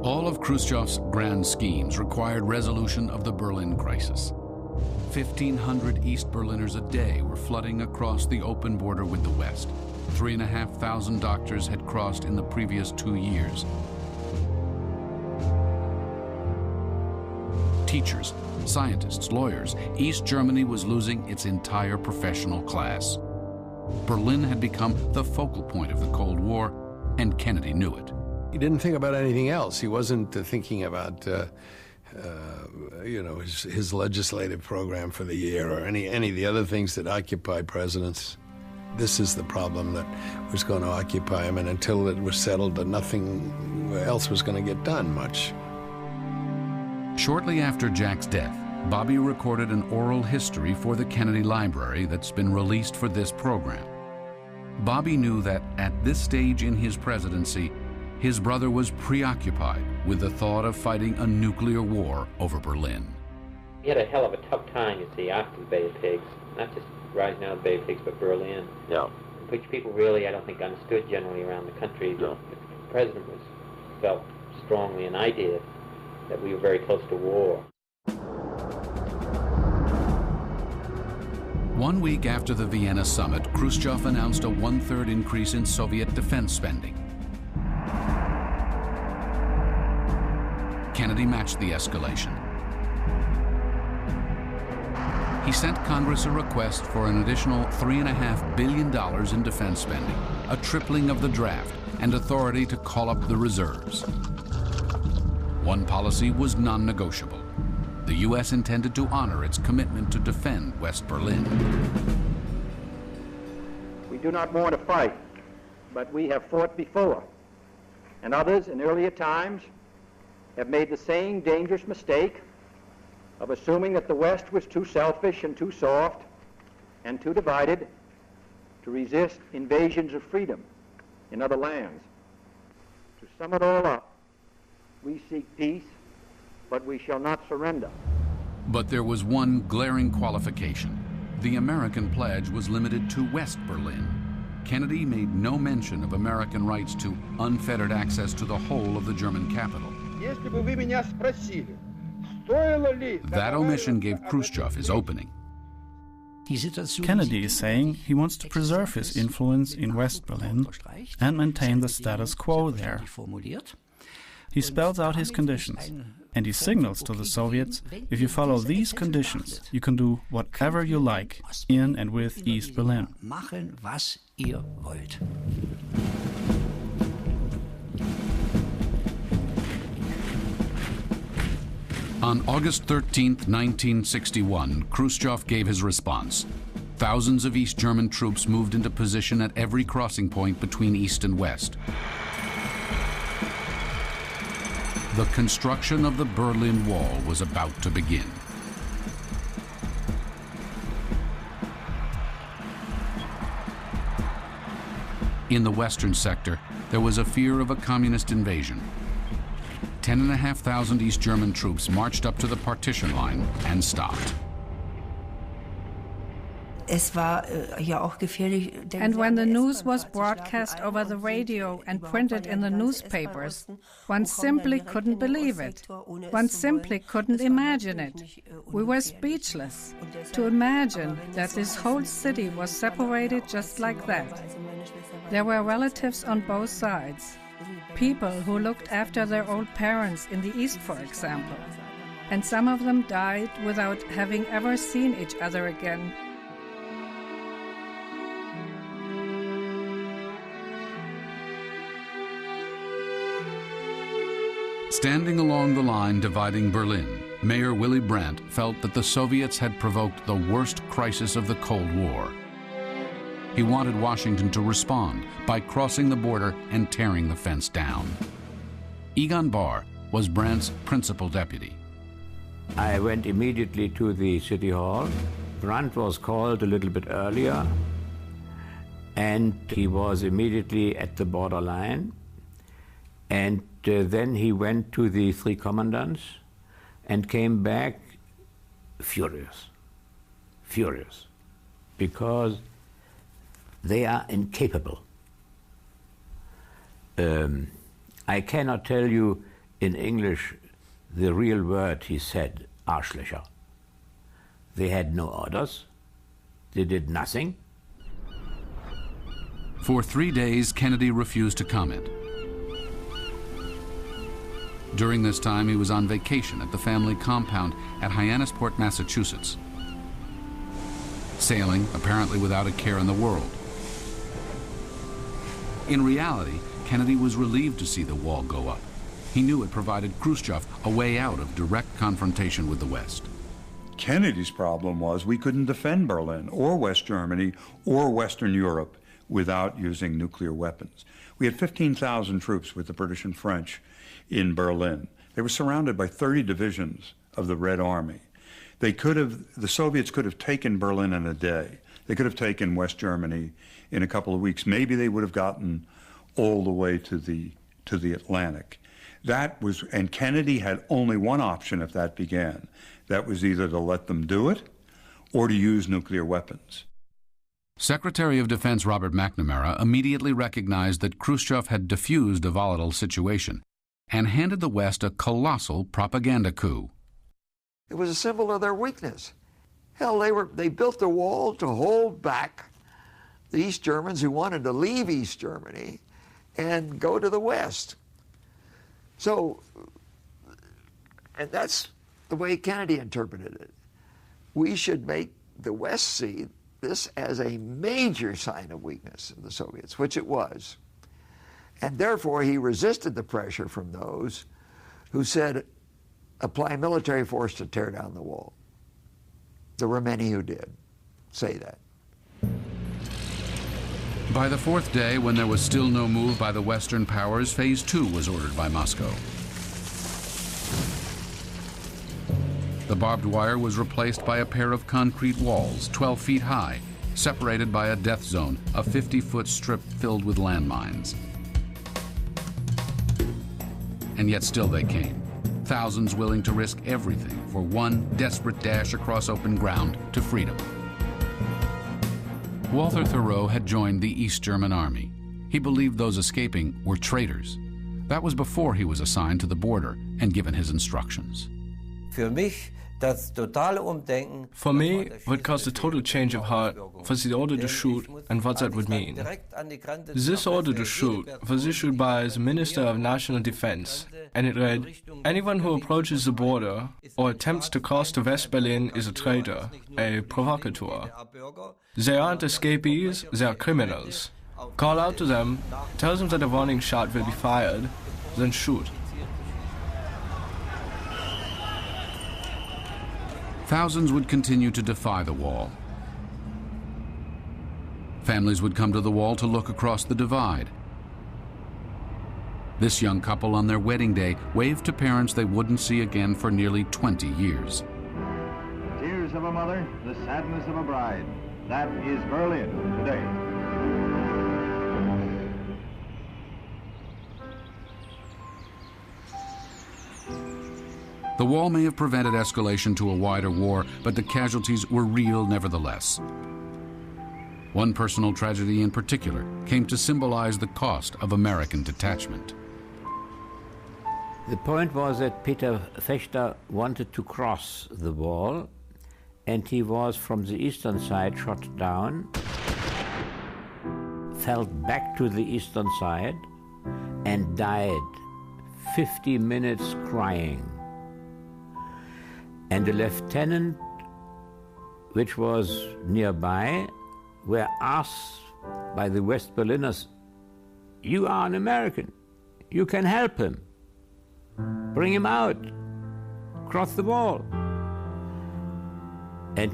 All of Khrushchev's grand schemes required resolution of the Berlin crisis. 1,500 East Berliners a day were flooding across the open border with the West. 3,500 doctors had crossed in the previous 2 years. Teachers, scientists, lawyers, East Germany was losing its entire professional class. Berlin had become the focal point of the Cold War, and Kennedy knew it. He didn't think about anything else. He wasn't thinking about, his legislative program for the year or any of the other things that occupy presidents. This is the problem that was going to occupy him, and until it was settled, nothing else was going to get done much. Shortly after Jack's death, Bobby recorded an oral history for the Kennedy Library that's been released for this program. Bobby knew that at this stage in his presidency, his brother was preoccupied with the thought of fighting a nuclear war over Berlin. He had a hell of a tough time, you see, after the Bay of Pigs. Not just rising out of the Bay of Pigs, but Berlin. Yeah. Which people really, I don't think, understood generally around the country. No. The president felt strongly, and I did, that we were very close to war. 1 week after the Vienna summit, Khrushchev announced a 1/3 increase in Soviet defense spending. Kennedy matched the escalation. He sent Congress a request for an additional $3.5 billion in defense spending, a tripling of the draft, and authority to call up the reserves. One policy was non-negotiable. The U.S. intended to honor its commitment to defend West Berlin. We do not want to fight, but we have fought before, and others in earlier times have made the same dangerous mistake of assuming that the West was too selfish and too soft and too divided to resist invasions of freedom in other lands. To sum it all up, we seek peace, but we shall not surrender. But there was one glaring qualification. The American pledge was limited to West Berlin. Kennedy made no mention of American rights to unfettered access to the whole of the German capital. That omission gave Khrushchev his opening. Kennedy is saying he wants to preserve his influence in West Berlin and maintain the status quo there. He spells out his conditions, and he signals to the Soviets, if you follow these conditions, you can do whatever you like in and with East Berlin. On August 13, 1961, Khrushchev gave his response. Thousands of East German troops moved into position at every crossing point between East and West. The construction of the Berlin Wall was about to begin. In the western sector, there was a fear of a communist invasion. 10,500 East German troops marched up to the partition line and stopped. And when the news was broadcast over the radio and printed in the newspapers, one simply couldn't believe it. One simply couldn't imagine it. We were speechless to imagine that this whole city was separated just like that. There were relatives on both sides. People who looked after their old parents in the East, for example. And some of them died without having ever seen each other again. Standing along the line dividing Berlin, Mayor Willy Brandt felt that the Soviets had provoked the worst crisis of the Cold War. He wanted Washington to respond by crossing the border and tearing the fence down. Egon Bahr was Brandt's principal deputy. I went immediately to the City Hall. Brandt was called a little bit earlier, and he was immediately at the borderline. And then he went to the three commandants and came back furious, because they are incapable. I cannot tell you In English, the real word he said, Arschlöcher. They had no orders. They did nothing. For 3 days, Kennedy refused to comment. During this time, he was on vacation at the family compound at Hyannisport, Massachusetts, sailing apparently without a care in the world. In reality, Kennedy was relieved to see the wall go up. He knew it provided Khrushchev a way out of direct confrontation with the West. Kennedy's problem was we couldn't defend Berlin or West Germany or Western Europe without using nuclear weapons. We had 15,000 troops with the British and French in Berlin. They were surrounded by 30 divisions of the Red Army. The Soviets could have taken Berlin in a day. They could have taken West Germany in a couple of weeks. Maybe they would have gotten all the way to the Atlantic. And Kennedy had only one option if that began. That was either to let them do it or to use nuclear weapons. Secretary of Defense Robert McNamara immediately recognized that Khrushchev had diffused a volatile situation and handed the West a colossal propaganda coup. It was a symbol of their weakness. Hell, they built the wall to hold back the East Germans who wanted to leave East Germany and go to the West. So, and that's the way Kennedy interpreted it. We should make the West see this as a major sign of weakness of the Soviets, which it was. And therefore, he resisted the pressure from those who said, apply military force to tear down the wall. There were many who did say that. By the fourth day, when there was still no move by the Western powers, Phase 2 was ordered by Moscow. The barbed wire was replaced by a pair of concrete walls, 12 feet high, separated by a death zone, a 50-foot strip filled with landmines. And yet still they came, thousands willing to risk everything for one desperate dash across open ground to freedom. Walter Thoreau had joined the East German Army. He believed those escaping were traitors. That was before he was assigned to the border and given his instructions. For me, what caused a total change of heart was the order to shoot and what that would mean. This order to shoot was issued by the Minister of National Defense, and it read, anyone who approaches the border or attempts to cross to West Berlin is a traitor, a provocateur. They aren't escapees, they are criminals. Call out to them, tell them that a warning shot will be fired, then shoot. Thousands would continue to defy the wall. Families would come to the wall to look across the divide. This young couple on their wedding day waved to parents they wouldn't see again for nearly 20 years. Tears of a mother, the sadness of a bride. That is Berlin today. The wall may have prevented escalation to a wider war, but the casualties were real nevertheless. One personal tragedy in particular came to symbolize the cost of American detachment. The point was that Peter Fechter wanted to cross the wall, and he was from the eastern side shot down, fell back to the eastern side, and died 50 minutes crying. And the lieutenant, which was nearby, were asked by the West Berliners, you are an American, you can help him, bring him out, cross the wall. And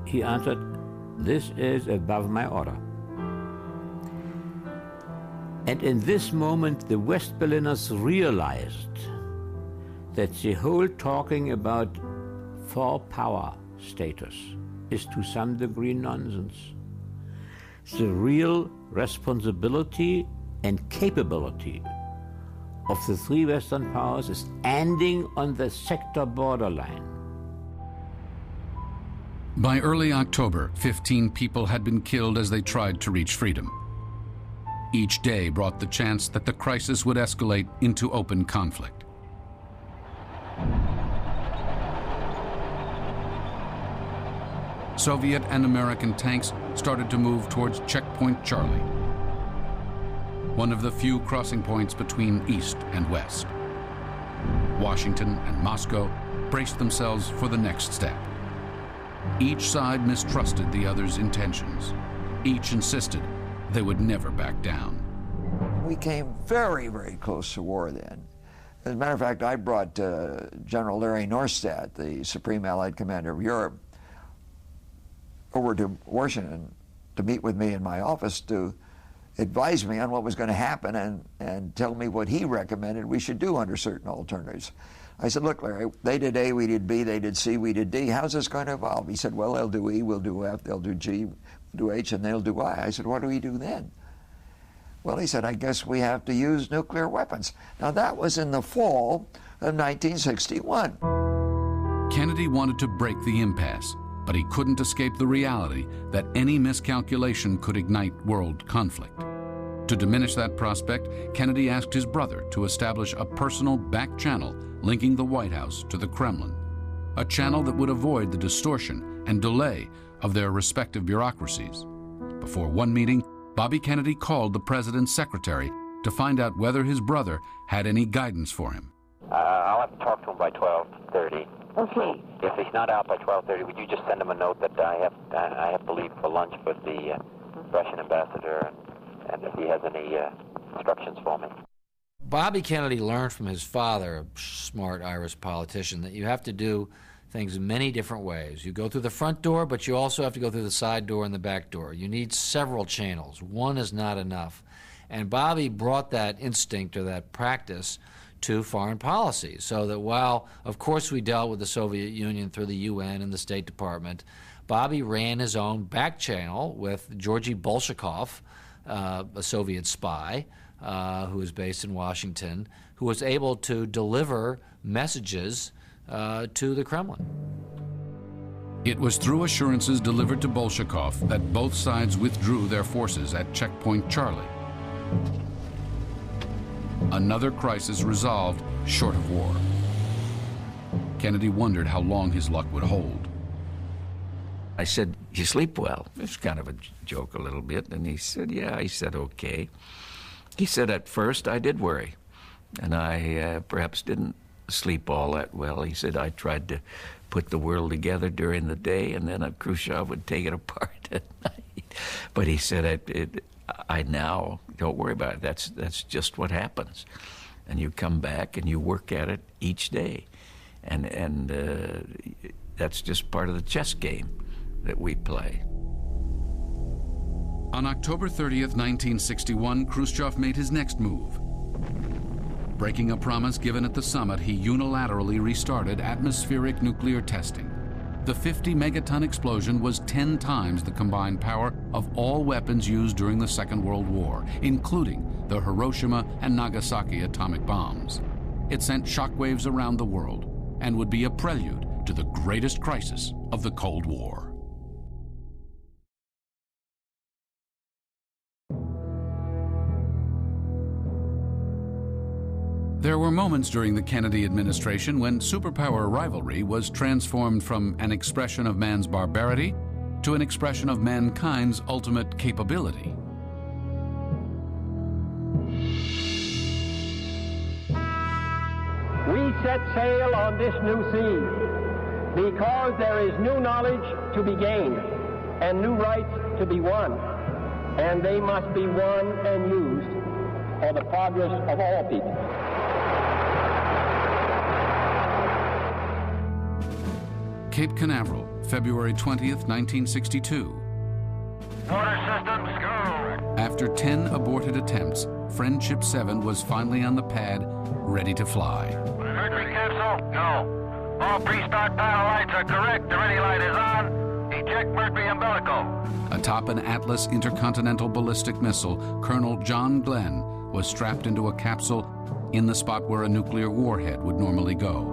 he answered, this is above my order. And in this moment, the West Berliners realized that the whole talking about for power status is to some degree nonsense. The real responsibility and capability of the three Western powers is ending on the sector borderline. By early October, 15 people had been killed as they tried to reach freedom. Each day brought the chance that the crisis would escalate into open conflict. Soviet and American tanks started to move towards Checkpoint Charlie, one of the few crossing points between East and West. Washington and Moscow braced themselves for the next step. Each side mistrusted the other's intentions. Each insisted they would never back down. We came very, very close to war then. As a matter of fact, I brought General Larry Norstad, the Supreme Allied Commander of Europe, over to Washington to meet with me in my office to advise me on what was going to happen and tell me what he recommended we should do under certain alternatives. I said, look, Larry, they did A, we did B, they did C, we did D. How's this going to evolve? He said, well, they'll do E, we'll do F, they'll do G, we'll do H, and they'll do I. I said, what do we do then? Well, he said, I guess we have to use nuclear weapons. Now, that was in the fall of 1961. Kennedy wanted to break the impasse, but he couldn't escape the reality that any miscalculation could ignite world conflict. To diminish that prospect, Kennedy asked his brother to establish a personal back channel linking the White House to the Kremlin, a channel that would avoid the distortion and delay of their respective bureaucracies. Before one meeting, Bobby Kennedy called the president's secretary to find out whether his brother had any guidance for him. I'll have to talk to him by 12:30. Okay. If he's not out by 12:30, would you just send him a note that I have to leave for lunch with the Russian ambassador, and if he has any instructions for me? Bobby Kennedy learned from his father, a smart Irish politician, that you have to do things in many different ways. You go through the front door, but you also have to go through the side door and the back door. You need several channels. One is not enough. And Bobby brought that instinct or that practice to foreign policy, so that while, of course, we dealt with the Soviet Union through the UN and the State Department, Bobby ran his own back channel with Georgy Bolshakov, a Soviet spy who was based in Washington, who was able to deliver messages to the Kremlin. It was through assurances delivered to Bolshakov that both sides withdrew their forces at Checkpoint Charlie. Another crisis resolved short of war. Kennedy wondered how long his luck would hold. I said, you sleep well? It was kind of a joke a little bit, and he said, yeah. He said, okay. He said, at first I did worry, and I perhaps didn't sleep all that well. He said, I tried to put the world together during the day, and then Khrushchev would take it apart at night. But he said, I now don't worry about it. That's just what happens. And you come back and you work at it each day. And that's just part of the chess game that we play. On October 30th, 1961, Khrushchev made his next move. Breaking a promise given at the summit, he unilaterally restarted atmospheric nuclear testing. The 50-megaton explosion was 10 times the combined power of all weapons used during the Second World War, including the Hiroshima and Nagasaki atomic bombs. It sent shockwaves around the world and would be a prelude to the greatest crisis of the Cold War. There were moments during the Kennedy administration when superpower rivalry was transformed from an expression of man's barbarity to an expression of mankind's ultimate capability. We set sail on this new sea because there is new knowledge to be gained and new rights to be won, and they must be won and used for the progress of all people. Cape Canaveral, February 20th, 1962. Water systems, go! After 10 aborted attempts, Friendship 7 was finally on the pad, ready to fly. Mercury capsule, no. All pre-start panel lights are correct. The ready light is on. Eject Mercury umbilical. Atop an Atlas intercontinental ballistic missile, Colonel John Glenn was strapped into a capsule in the spot where a nuclear warhead would normally go.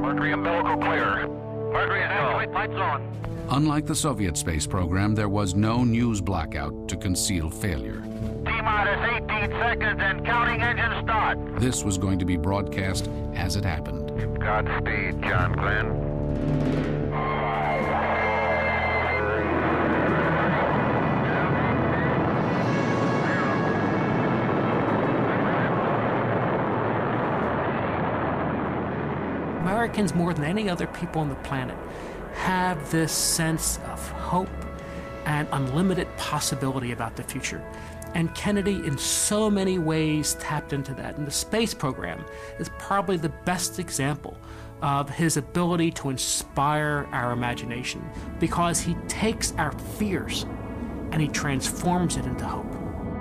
Mercury umbilical clear. Mercury is go. Lights on. Unlike the Soviet space program, there was no news blackout to conceal failure. T-minus 18 seconds and counting engine start. This was going to be broadcast as it happened. Godspeed, John Glenn. Americans, more than any other people on the planet, have this sense of hope and unlimited possibility about the future. And Kennedy, in so many ways, tapped into that. And the space program is probably the best example of his ability to inspire our imagination, because he takes our fears and he transforms it into hope.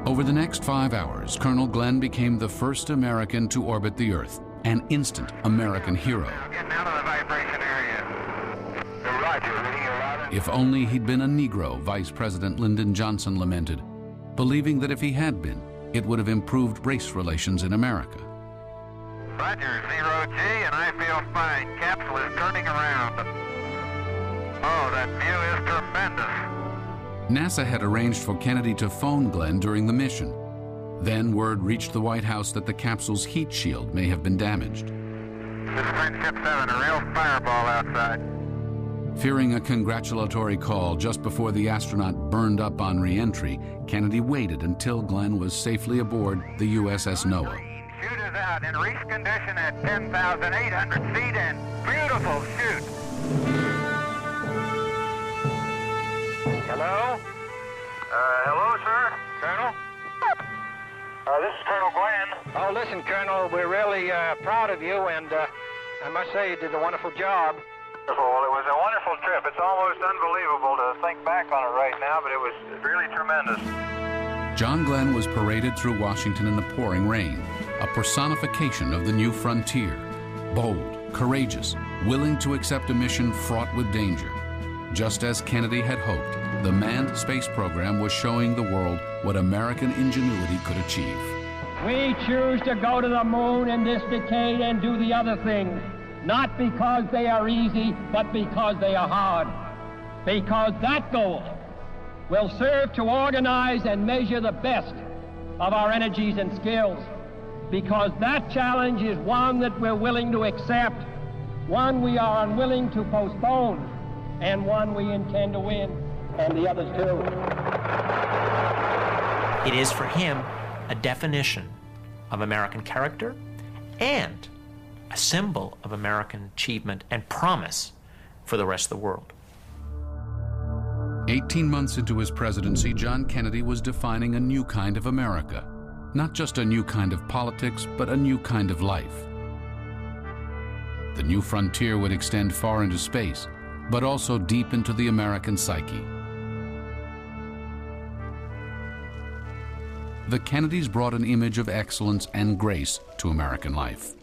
Over the next 5 hours, Colonel Glenn became the first American to orbit the Earth, an instant American hero. Getting out of the vibration area. Roger, reading you loud. If only he'd been a Negro, Vice President Lyndon Johnson lamented, believing that if he had been, it would have improved race relations in America. Roger, 0G, and I feel fine. Capsule is turning around. Oh, that view is tremendous. NASA had arranged for Kennedy to phone Glenn during the mission. Then word reached the White House that the capsule's heat shield may have been damaged. This is Friendship 7, a real fireball outside. Fearing a congratulatory call just before the astronaut burned up on re-entry, Kennedy waited until Glenn was safely aboard the USS Noah. Chute is out in reach condition at 10,800 feet and beautiful chute. Hello? Hello, sir? Colonel? This is Colonel Glenn. Oh, listen, Colonel, we're really proud of you, and I must say you did a wonderful job. It was a wonderful trip. It's almost unbelievable to think back on it right now, but it was really tremendous. John Glenn was paraded through Washington in the pouring rain, a personification of the new frontier. Bold, courageous, willing to accept a mission fraught with danger. Just as Kennedy had hoped, the manned space program was showing the world what American ingenuity could achieve. We choose to go to the moon in this decade and do the other things, not because they are easy, but because they are hard. Because that goal will serve to organize and measure the best of our energies and skills. Because that challenge is one that we're willing to accept, one we are unwilling to postpone, and one we intend to win, and the others too. It is for him a definition of American character and a symbol of American achievement and promise for the rest of the world. 18 months into his presidency, John Kennedy was defining a new kind of America. Not just a new kind of politics, but a new kind of life. The new frontier would extend far into space, but also deep into the American psyche. The Kennedys brought an image of excellence and grace to American life.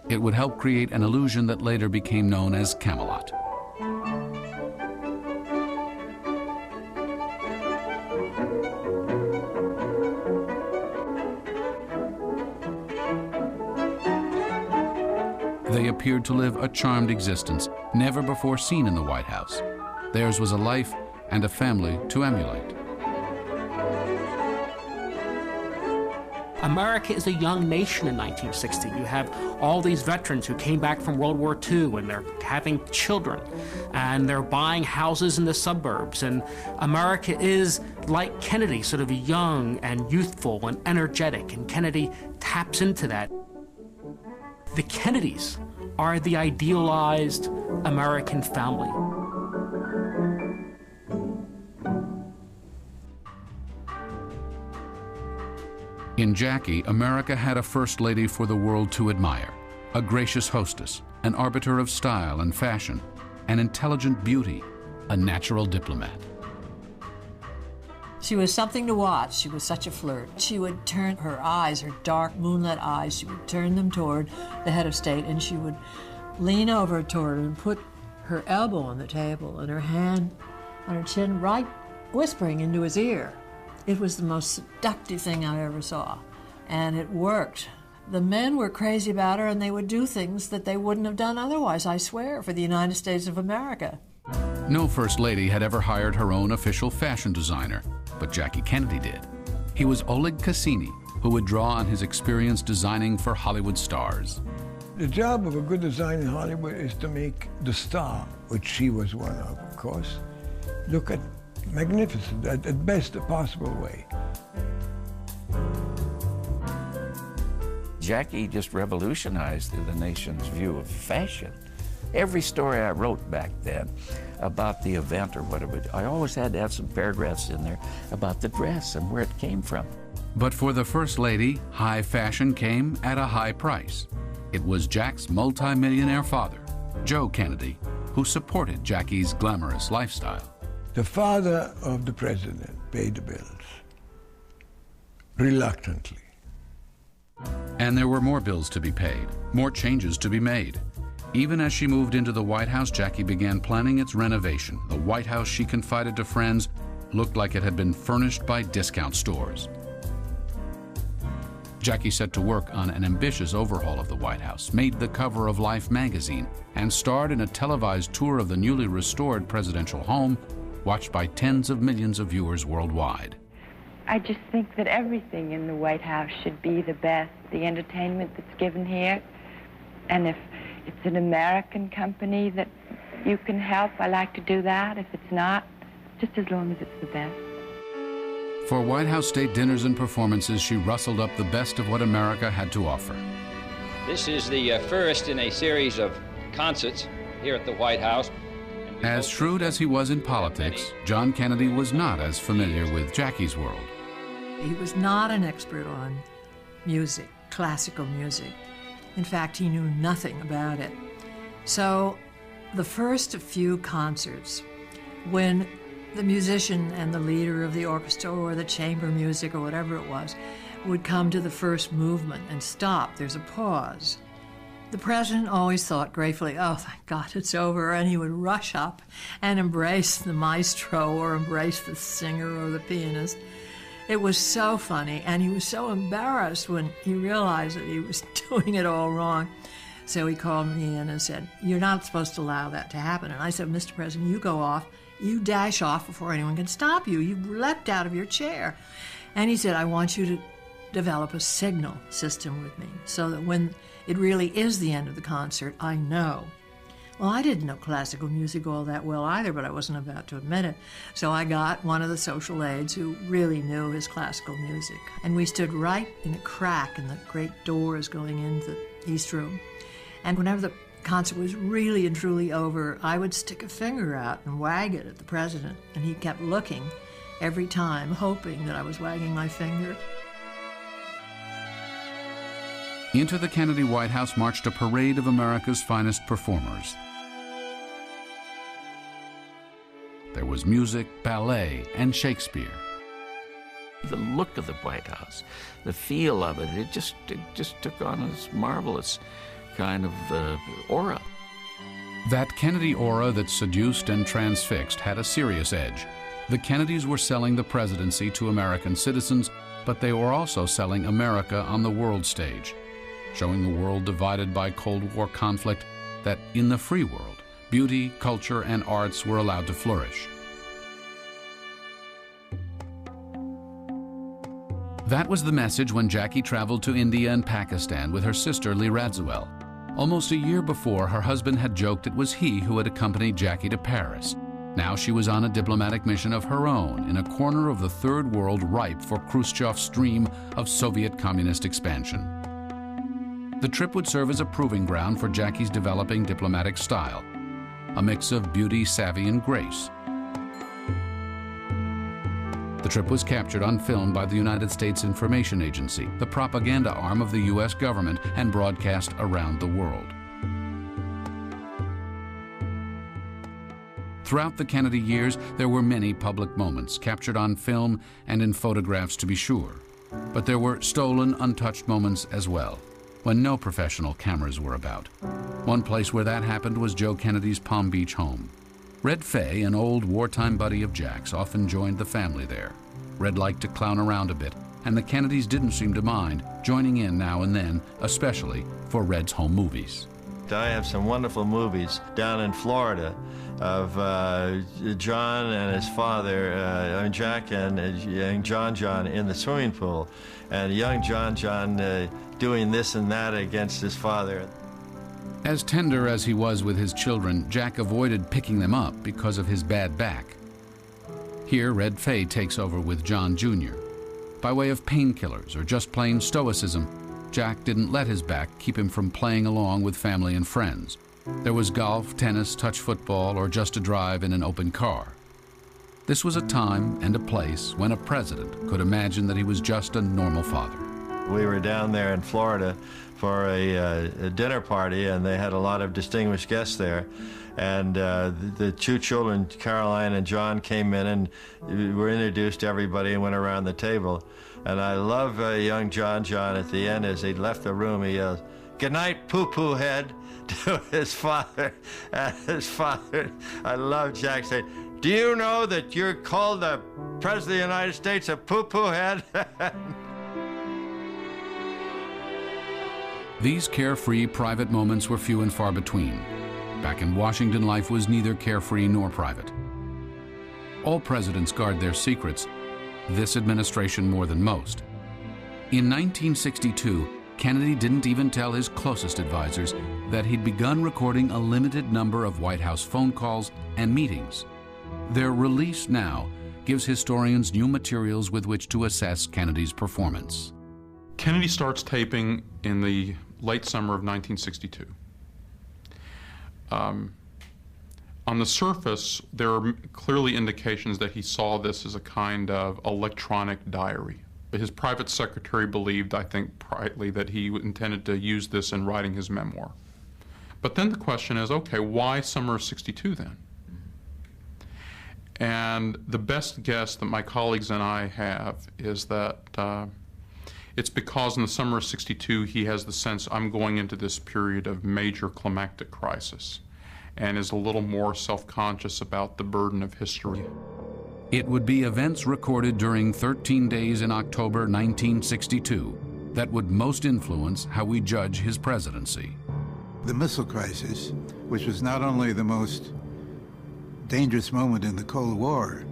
It would help create an illusion that later became known as Camelot. They appeared to live a charmed existence, never before seen in the White House. Theirs was a life and a family to emulate. America is a young nation in 1960. You have all these veterans who came back from World War II, and they're having children, and they're buying houses in the suburbs. And America is, like Kennedy, sort of young and youthful and energetic, and Kennedy taps into that. The Kennedys are the idealized American family. In Jackie, America had a first lady for the world to admire, a gracious hostess, an arbiter of style and fashion, an intelligent beauty, a natural diplomat. She was something to watch. She was such a flirt. She would turn her eyes, her dark moonlit eyes, she would turn them toward the head of state, and she would lean over toward him and put her elbow on the table and her hand on her chin, right whispering into his ear. It was the most seductive thing I ever saw, and it worked. The men were crazy about her, and they would do things that they wouldn't have done otherwise, I swear, for the United States of America. No first lady had ever hired her own official fashion designer, but Jackie Kennedy did. He was Oleg Cassini, who would draw on his experience designing for Hollywood stars. The job of a good designer in Hollywood is to make the star, which she was one of course, look at magnificent, at best a possible way. Jackie just revolutionized the nation's view of fashion. Every story I wrote back then about the event or whatever, I always had to have some paragraphs in there about the dress and where it came from. But for the First Lady, high fashion came at a high price. It was Jack's multi-millionaire father, Joe Kennedy, who supported Jackie's glamorous lifestyle. The father of the president paid the bills, reluctantly. And there were more bills to be paid, more changes to be made. Even as she moved into the White House, Jackie began planning its renovation. The White House, she confided to friends, looked like it had been furnished by discount stores. Jackie set to work on an ambitious overhaul of the White House, made the cover of Life magazine, and starred in a televised tour of the newly restored presidential home, watched by tens of millions of viewers worldwide. I just think that everything in the White House should be the best, the entertainment that's given here. And if it's an American company that you can help, I like to do that. If it's not, just as long as it's the best. For White House state dinners and performances, she rustled up the best of what America had to offer. This is the first in a series of concerts here at the White House. As shrewd as he was in politics, John Kennedy was not as familiar with Jackie's world. He was not an expert on music, classical music. In fact, he knew nothing about it. So the first few concerts, when the musician and the leader of the orchestra or the chamber music or whatever it was would come to the first movement and stop, there's a pause. The president always thought gratefully, oh, thank God it's over, and he would rush up and embrace the maestro or embrace the singer or the pianist. It was so funny, and he was so embarrassed when he realized that he was doing it all wrong. So he called me in and said, you're not supposed to allow that to happen. And I said, Mr. President, you go off, you dash off before anyone can stop you. You leapt out of your chair. And he said, I want you to develop a signal system with me so that when it really is the end of the concert, I know. Well, I didn't know classical music all that well either, but I wasn't about to admit it. So I got one of the social aides who really knew his classical music. And we stood right in a crack in the great doors going into the East Room. And whenever the concert was really and truly over, I would stick a finger out and wag it at the president. And he kept looking every time, hoping that I was wagging my finger. Into the Kennedy White House marched a parade of America's finest performers. There was music, ballet, and Shakespeare. The look of the White House, the feel of it, it just took on this marvelous kind of aura. That Kennedy aura that seduced and transfixed had a serious edge. The Kennedys were selling the presidency to American citizens, but they were also selling America on the world stage, showing the world divided by Cold War conflict that in the free world, beauty, culture, and arts were allowed to flourish. That was the message when Jackie traveled to India and Pakistan with her sister Lee Radziwill. Almost a year before, her husband had joked it was he who had accompanied Jackie to Paris. Now she was on a diplomatic mission of her own in a corner of the third world ripe for Khrushchev's dream of Soviet communist expansion. The trip would serve as a proving ground for Jackie's developing diplomatic style, a mix of beauty, savvy, and grace. The trip was captured on film by the United States Information Agency, the propaganda arm of the U.S. government, and broadcast around the world. Throughout the Kennedy years, there were many public moments captured on film and in photographs to be sure. But there were stolen, untouched moments as well, when no professional cameras were about. One place where that happened was Joe Kennedy's Palm Beach home. Red Fay, an old wartime buddy of Jack's, often joined the family there. Red liked to clown around a bit, and the Kennedys didn't seem to mind, joining in now and then, especially for Red's home movies. I have some wonderful movies down in Florida of John and his father, Jack and young John in the swimming pool, and young John doing this and that against his father. As tender as he was with his children, Jack avoided picking them up because of his bad back. Here, Red Fay takes over with John Jr. By way of painkillers or just plain stoicism, Jack didn't let his back keep him from playing along with family and friends. There was golf, tennis, touch football, or just a drive in an open car. This was a time and a place when a president could imagine that he was just a normal father. We were down there in Florida for a dinner party, and they had a lot of distinguished guests there. And the two children, Caroline and John, came in and were introduced to everybody and went around the table. And I love young John at the end. As he left the room, he yells, "Good night, poo-poo head," to his father. And his father, I love Jack saying, "Do you know that you're called the President of the United States a poo-poo head?" These carefree private moments were few and far between. Back in Washington, life was neither carefree nor private. All presidents guard their secrets, this administration more than most. In 1962, Kennedy didn't even tell his closest advisors that he'd begun recording a limited number of White House phone calls and meetings. Their release now gives historians new materials with which to assess Kennedy's performance. Kennedy starts taping in the late summer of 1962. On the surface, there are clearly indications that he saw this as a kind of electronic diary. His private secretary believed, I think rightly, that he intended to use this in writing his memoir. But then the question is, okay, why summer of '62 then? And the best guess that my colleagues and I have is that it's because in the summer of '62 he has the sense, I'm going into this period of major climactic crisis, and is a little more self-conscious about the burden of history. It would be events recorded during 13 days in October 1962 that would most influence how we judge his presidency. The missile crisis, which was not only the most dangerous moment in the Cold War,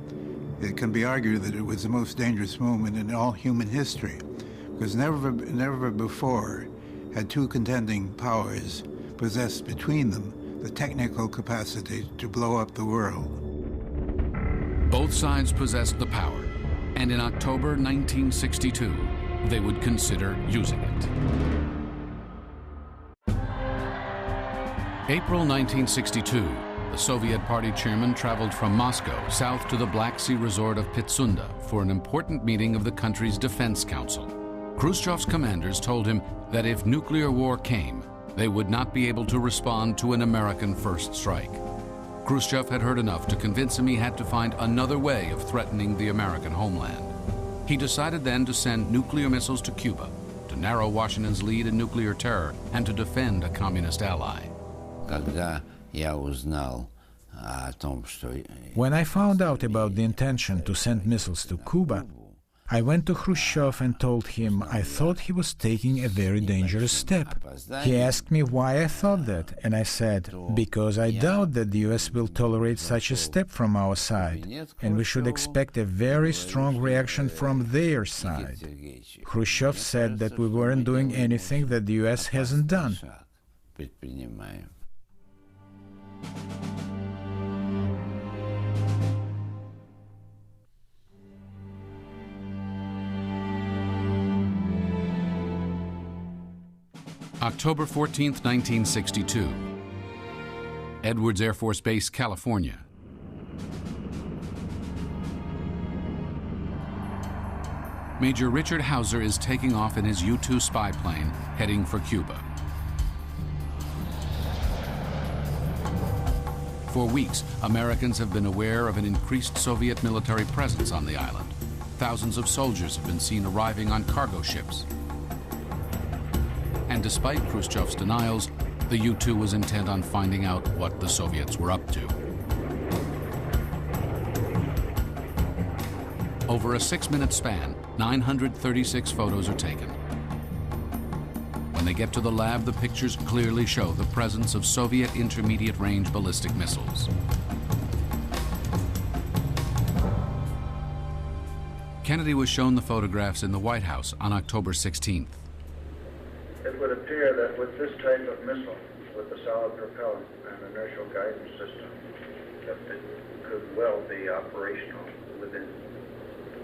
it can be argued that it was the most dangerous moment in all human history, because never before had two contending powers possessed between them the technical capacity to blow up the world. Both sides possessed the power, and in October 1962, they would consider using it. April 1962, the Soviet Party chairman traveled from Moscow south to the Black Sea resort of Pitsunda for an important meeting of the country's defense council. Khrushchev's commanders told him that if nuclear war came, they would not be able to respond to an American first strike. Khrushchev had heard enough to convince him he had to find another way of threatening the American homeland. He decided then to send nuclear missiles to Cuba, to narrow Washington's lead in nuclear terror, and to defend a communist ally. When I found out about the intention to send missiles to Cuba, I went to Khrushchev and told him I thought he was taking a very dangerous step. He asked me why I thought that, and I said, because I doubt that the US will tolerate such a step from our side, and we should expect a very strong reaction from their side. Khrushchev said that we weren't doing anything that the US hasn't done. October 14th, 1962. Edwards Air Force Base, California. Major Richard Hauser is taking off in his U-2 spy plane, heading for Cuba. For weeks, Americans have been aware of an increased Soviet military presence on the island. Thousands of soldiers have been seen arriving on cargo ships. And despite Khrushchev's denials, the U-2 was intent on finding out what the Soviets were up to. Over a 6-minute span, 936 photos are taken. When they get to the lab, the pictures clearly show the presence of Soviet intermediate-range ballistic missiles. Kennedy was shown the photographs in the White House on October 16th. It would appear that with this type of missile, with a solid propellant and inertial guidance system, that it could well be operational within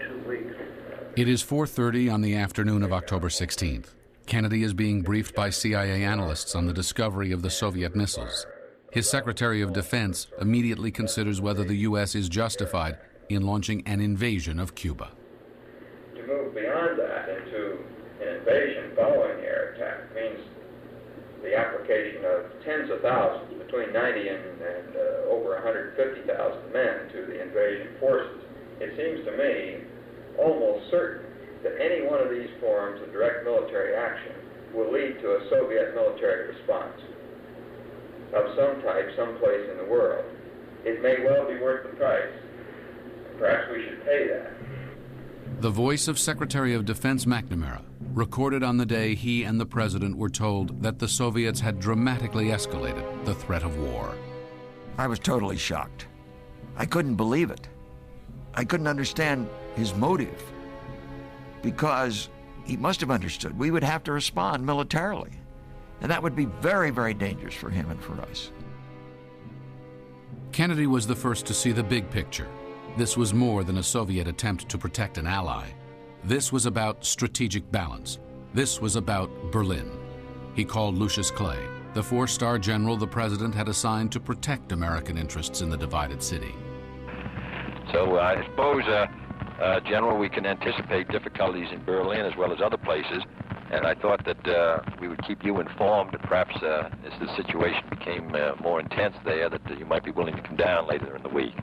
2 weeks. It is 4:30 on the afternoon of October 16th. Kennedy is being briefed by CIA analysts on the discovery of the Soviet missiles. His Secretary of Defense immediately considers whether the U.S. is justified in launching an invasion of Cuba. To move beyond that into an invasion following the air attack means the application of tens of thousands, between 90 and over 150,000 men to the invasion forces. It seems to me almost certain that any one of these forms of direct military action will lead to a Soviet military response of some type, someplace in the world. It may well be worth the price. Perhaps we should pay that. The voice of Secretary of Defense McNamara, recorded on the day he and the president were told that the Soviets had dramatically escalated the threat of war. I was totally shocked. I couldn't believe it. I couldn't understand his motive, because he must have understood we would have to respond militarily. And that would be very, very dangerous for him and for us. Kennedy was the first to see the big picture. This was more than a Soviet attempt to protect an ally. This was about strategic balance. This was about Berlin. He called Lucius Clay, the four-star general the president had assigned to protect American interests in the divided city. So I suppose, General, we can anticipate difficulties in Berlin as well as other places. And I thought that we would keep you informed, and perhaps as the situation became more intense there, that you might be willing to come down later in the week.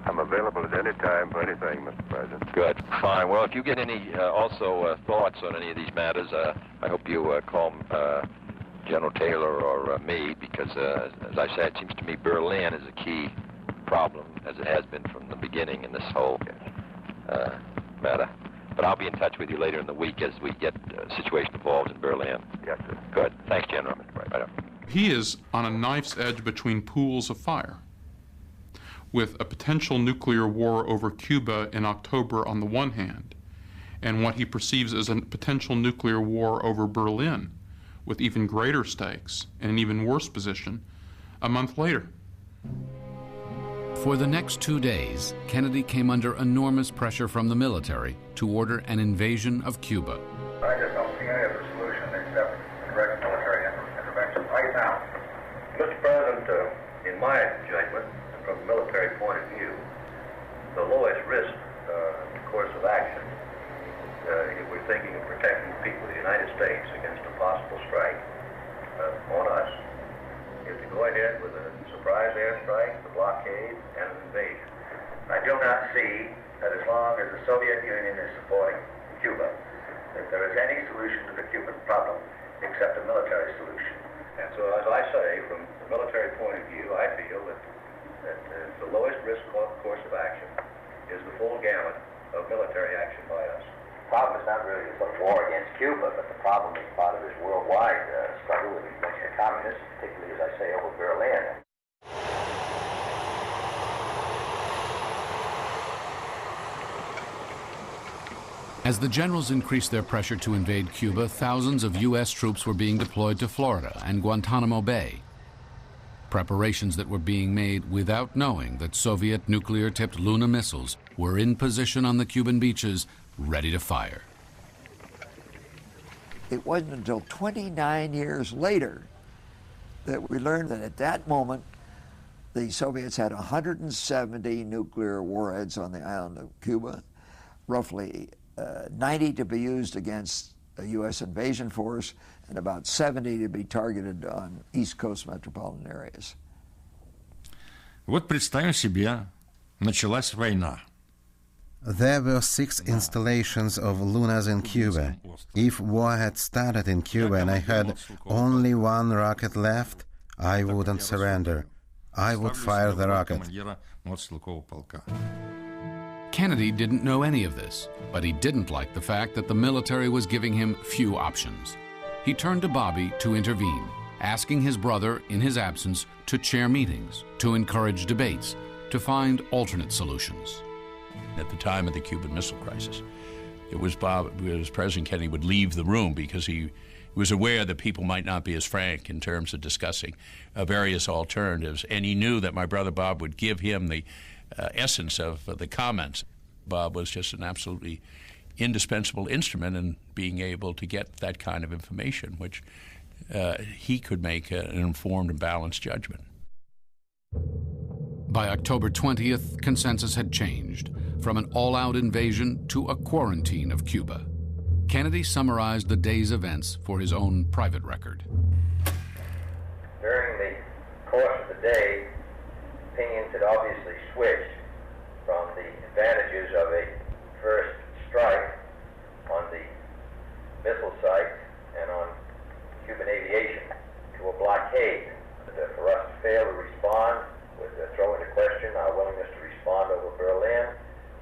I'm available at any time for anything, Mr. President. Good. Fine. Well, if you get any also thoughts on any of these matters, I hope you call General Taylor or me, because, as I said, it seems to me Berlin is a key problem, as it has been from the beginning in this whole matter. But I'll be in touch with you later in the week as we get a situation involved in Berlin. Yes, sir. Good. Thanks, General. Right. He is on a knife's edge between pools of fire, with a potential nuclear war over Cuba in October on the one hand, and what he perceives as a potential nuclear war over Berlin, with even greater stakes and an even worse position a month later. For the next 2 days, Kennedy came under enormous pressure from the military to order an invasion of Cuba. I just don't see any other solution except direct military intervention right now. Mr. President, in my judgment, from a military point of view, the lowest risk course of action, if we're thinking of protecting the people of the United States against a possible strike on us, is to go ahead with a surprise airstrike, the blockade, and an invasion. I do not see that as long as the Soviet Union is supporting Cuba, that there is any solution to the Cuban problem except a military solution. And so, as I say, from the military point of view, I feel that the lowest risk course of action is the full gamut of military action by us. The problem is not really a war against Cuba, but the problem is part of this worldwide struggle with the communists, particularly, as I say, over Berlin. As the generals increased their pressure to invade Cuba, thousands of U.S. troops were being deployed to Florida and Guantanamo Bay. Preparations that were being made without knowing that Soviet nuclear-tipped Luna missiles were in position on the Cuban beaches, ready to fire. It wasn't until 29 years later that we learned that at that moment, the Soviets had 170 nuclear warheads on the island of Cuba, roughly 90 to be used against a U.S. invasion force, and about 70 to be targeted on East Coast metropolitan areas. Вот представим себе, началась война. There were 6 installations of Lunas in Cuba. If war had started in Cuba and I had only 1 rocket left, I wouldn't surrender. I would fire the rocket. Kennedy didn't know any of this, but he didn't like the fact that the military was giving him few options. He turned to Bobby to intervene, asking his brother, in his absence, to chair meetings, to encourage debates, to find alternate solutions. At the time of the Cuban Missile Crisis, President Kennedy would leave the room because he was aware that people might not be as frank in terms of discussing various alternatives, and he knew that my brother Bob would give him the essence of the comments. Bob was just an absolutely indispensable instrument in being able to get that kind of information, which he could make an informed and balanced judgment. By October 20th, consensus had changed from an all-out invasion to a quarantine of Cuba. Kennedy summarized the day's events for his own private record. During the course of the day, opinions had obviously switched from the advantages of a first strike on the missile site and on Cuban aviation to a blockade. For us to fail to respond would throw into question our willingness to respond over Berlin,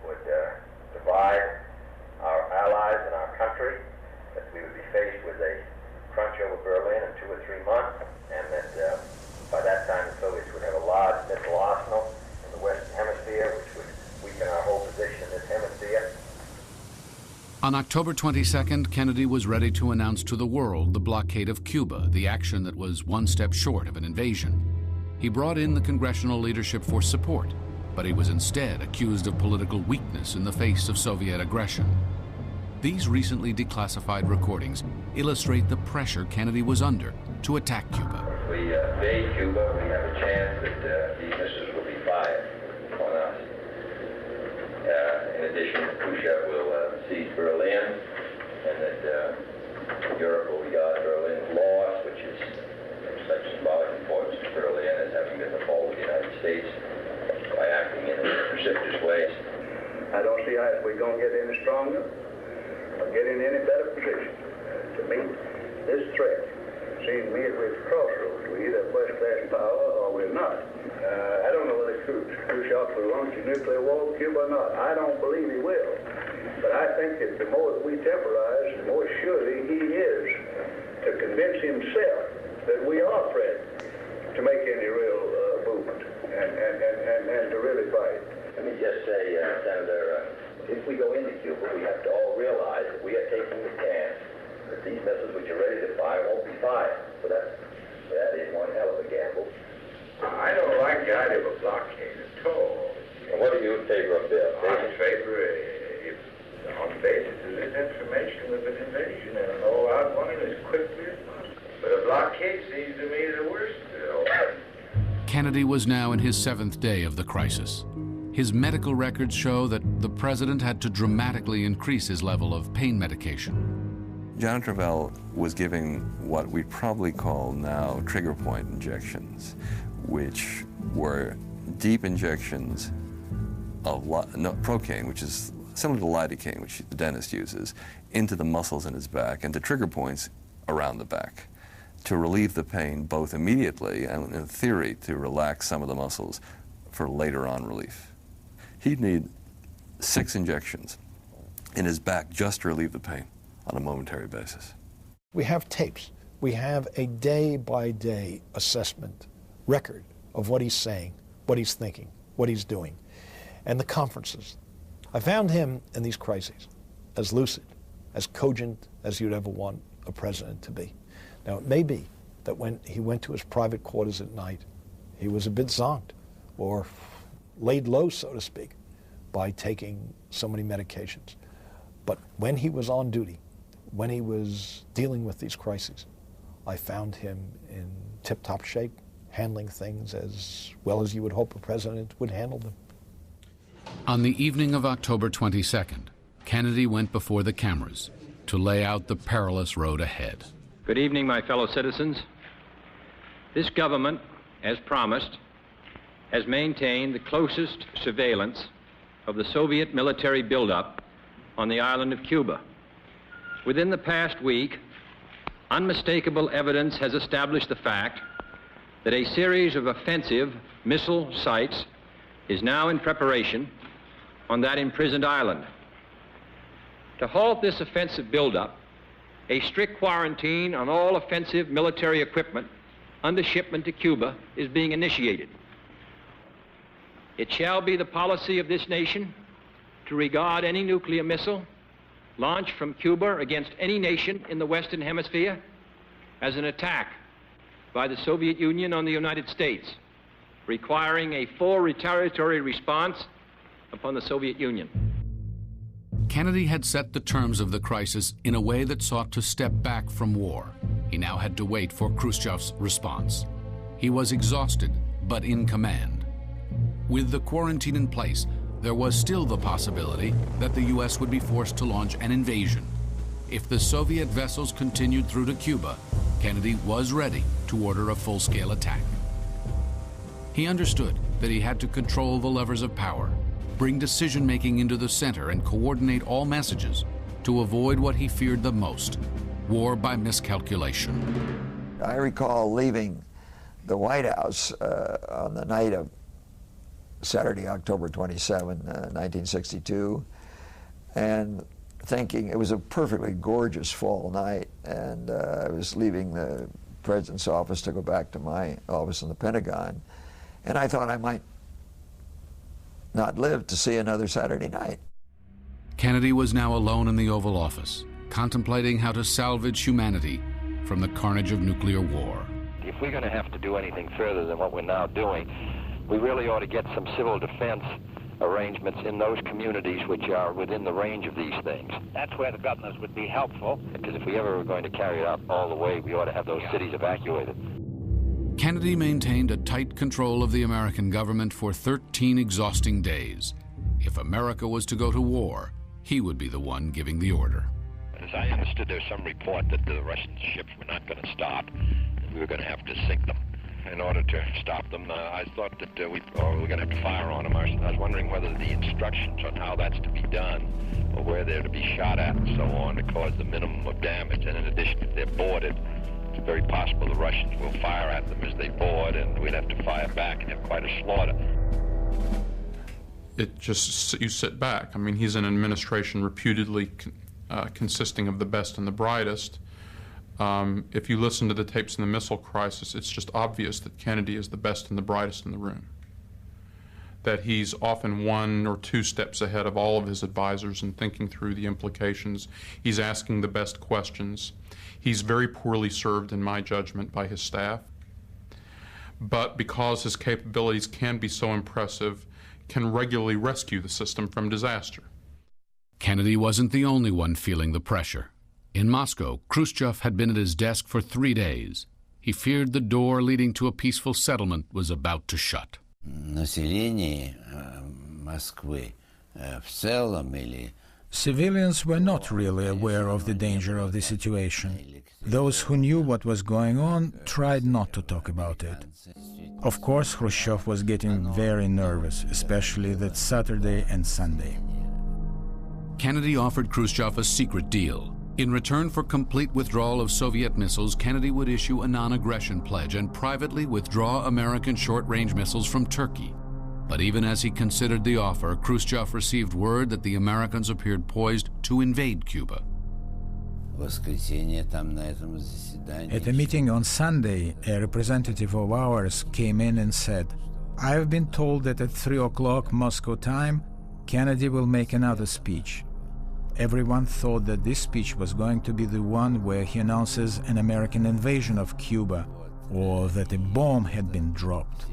would divide our allies and our country, that we would be faced with a crunch over Berlin in 2 or 3 months, and that by that time the Soviets would have a large missile arsenal in the Western Hemisphere, which would weaken our whole position in this hemisphere. On October 22nd, Kennedy was ready to announce to the world the blockade of Cuba, the action that was one step short of an invasion. He brought in the congressional leadership for support, but he was instead accused of political weakness in the face of Soviet aggression. These recently declassified recordings illustrate the pressure Kennedy was under to attack Cuba. If we invade Cuba, we have a chance that these missiles will be fired on us. In addition, Khrushchev will seize Berlin, and that Europe will regard Berlin's loss, which is of such symbolic importance to Berlin as having been the fall of the United States by acting in precipitous ways. I don't see how we're going to get any stronger or get in any better position to meet this threat. It seems to me that we're at the crossroads. We're either a first-class power or we're not. I don't know whether Khrushchev will launch a nuclear war with Cuba or not. I don't believe he will. But I think that the more that we temporize, the more surely he is to convince himself that we are threatened to make any real movement and to really fight. Let me just say, Senator, if we go into Cuba, we have to all realize that we are taking the chance that these missiles which are ready to fire won't be fired. So that is one hell of a gamble. I don't like the idea of a blockade at all. And what are you in favor of, Bill? I'm in favor on the basis of this information of an invasion and all out one as quickly as possible. But a blockade seems to me the worst of all. Kennedy was now in his 7th day of the crisis. His medical records show that the president had to dramatically increase his level of pain medication. John Travell was giving what we probably call now trigger point injections, which were deep injections of procaine, which is similar to lidocaine, which the dentist uses, into the muscles in his back and to trigger points around the back to relieve the pain both immediately and, in theory, to relax some of the muscles for later on relief. He'd need 6 injections in his back just to relieve the pain on a momentary basis. We have tapes. We have a day-by-day assessment record of what he's saying, what he's thinking, what he's doing, and the conferences. I found him in these crises as lucid, as cogent as you'd ever want a president to be. Now, it may be that when he went to his private quarters at night, he was a bit zonked or laid low, so to speak, by taking so many medications. But when he was on duty, when he was dealing with these crises, I found him in tip-top shape, handling things as well as you would hope a president would handle them. On the evening of October 22nd, Kennedy went before the cameras to lay out the perilous road ahead. Good evening, my fellow citizens. This government, as promised, has maintained the closest surveillance of the Soviet military buildup on the island of Cuba. Within the past week, unmistakable evidence has established the fact that a series of offensive missile sites is now in preparation on that imprisoned island. To halt this offensive buildup, a strict quarantine on all offensive military equipment under shipment to Cuba is being initiated. It shall be the policy of this nation to regard any nuclear missile launched from Cuba against any nation in the Western Hemisphere as an attack by the Soviet Union on the United States, requiring a full retaliatory response upon the Soviet Union. Kennedy had set the terms of the crisis in a way that sought to step back from war. He now had to wait for Khrushchev's response. He was exhausted, but in command. With the quarantine in place, there was still the possibility that the U.S. would be forced to launch an invasion. If the Soviet vessels continued through to Cuba, Kennedy was ready to order a full-scale attack. He understood that he had to control the levers of power, bring decision-making into the center, and coordinate all messages to avoid what he feared the most, war by miscalculation. I recall leaving the White House on the night of Saturday, October 27, 1962, and thinking it was a perfectly gorgeous fall night, and I was leaving the president's office to go back to my office in the Pentagon, and I thought I might not live to see another Saturday night. Kennedy was now alone in the Oval Office, contemplating how to salvage humanity from the carnage of nuclear war. If we're going to have to do anything further than what we're now doing, we really ought to get some civil defense arrangements in those communities which are within the range of these things. That's where the governors would be helpful. Because if we ever were going to carry it out all the way, we ought to have those cities evacuated. Kennedy maintained a tight control of the American government for 13 exhausting days. If America was to go to war, he would be the one giving the order. As I understood, there's some report that the Russian ships were not going to stop, and we were going to have to sink them. In order to stop them, I thought that we were going to have to fire on them. I was wondering whether the instructions on how that's to be done, or where they're to be shot at and so on, to cause the minimum of damage. And in addition, if they're boarded, it's very possible the Russians will fire at them as they board, and we'd have to fire back and have quite a slaughter. It just, you sit back. I mean, he's an administration reputedly consisting of the best and the brightest. If you listen to the tapes in the missile crisis, it's just obvious that Kennedy is the best and the brightest in the room. That he's often 1 or 2 steps ahead of all of his advisors in thinking through the implications. He's asking the best questions. He's very poorly served, in my judgment, by his staff. But because his capabilities can be so impressive, can regularly rescue the system from disaster. Kennedy wasn't the only one feeling the pressure. In Moscow, Khrushchev had been at his desk for 3 days. He feared the door leading to a peaceful settlement was about to shut. Civilians were not really aware of the danger of the situation. Those who knew what was going on tried not to talk about it. Of course, Khrushchev was getting very nervous, especially that Saturday and Sunday. Kennedy offered Khrushchev a secret deal. In return for complete withdrawal of Soviet missiles, Kennedy would issue a non-aggression pledge and privately withdraw American short-range missiles from Turkey. But even as he considered the offer, Khrushchev received word that the Americans appeared poised to invade Cuba. At a meeting on Sunday, a representative of ours came in and said, "I have been told that at 3 o'clock Moscow time, Kennedy will make another speech." Everyone thought that this speech was going to be the one where he announces an American invasion of Cuba, or that a bomb had been dropped.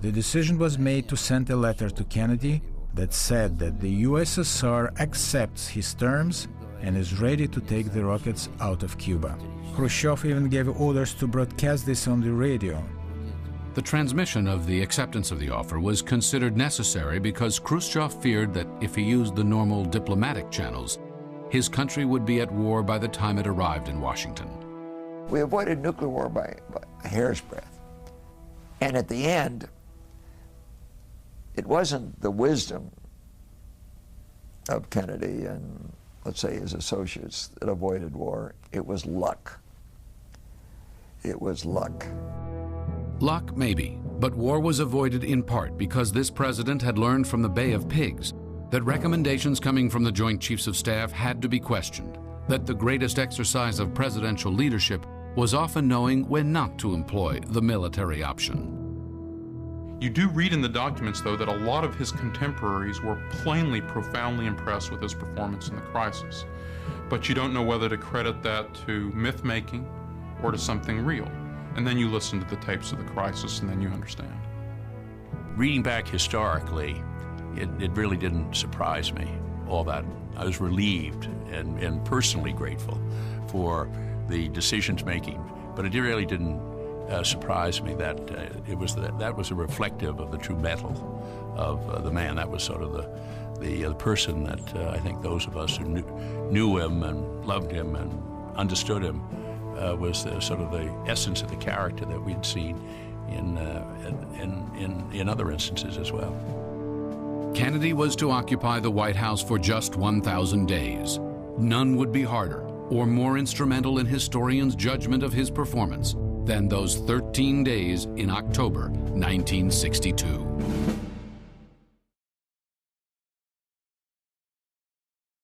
The decision was made to send a letter to Kennedy that said that the USSR accepts his terms and is ready to take the rockets out of Cuba. Khrushchev even gave orders to broadcast this on the radio. The transmission of the acceptance of the offer was considered necessary because Khrushchev feared that if he used the normal diplomatic channels, his country would be at war by the time it arrived in Washington. We avoided nuclear war by a hair's breadth. And at the end, it wasn't the wisdom of Kennedy and, let's say, his associates that avoided war. It was luck. It was luck. Luck, maybe, but war was avoided in part because this president had learned from the Bay of Pigs that recommendations coming from the Joint Chiefs of Staff had to be questioned, that the greatest exercise of presidential leadership was often knowing when not to employ the military option. You do read in the documents, though, that a lot of his contemporaries were plainly profoundly impressed with his performance in the crisis. But you don't know whether to credit that to myth-making or to something real. And then you listen to the tapes of the crisis, and then you understand. Reading back historically, it really didn't surprise me all that. I was relieved and personally grateful for the decisions making, but it really didn't surprised me. That that was a reflective of the true metal of the man. That was sort of the person that I think those of us who knew him and loved him and understood him was sort of the essence of the character that we'd seen in other instances as well. Kennedy was to occupy the White House for just 1,000 days. None would be harder or more instrumental in historians' judgment of his performance than those 13 days in October 1962.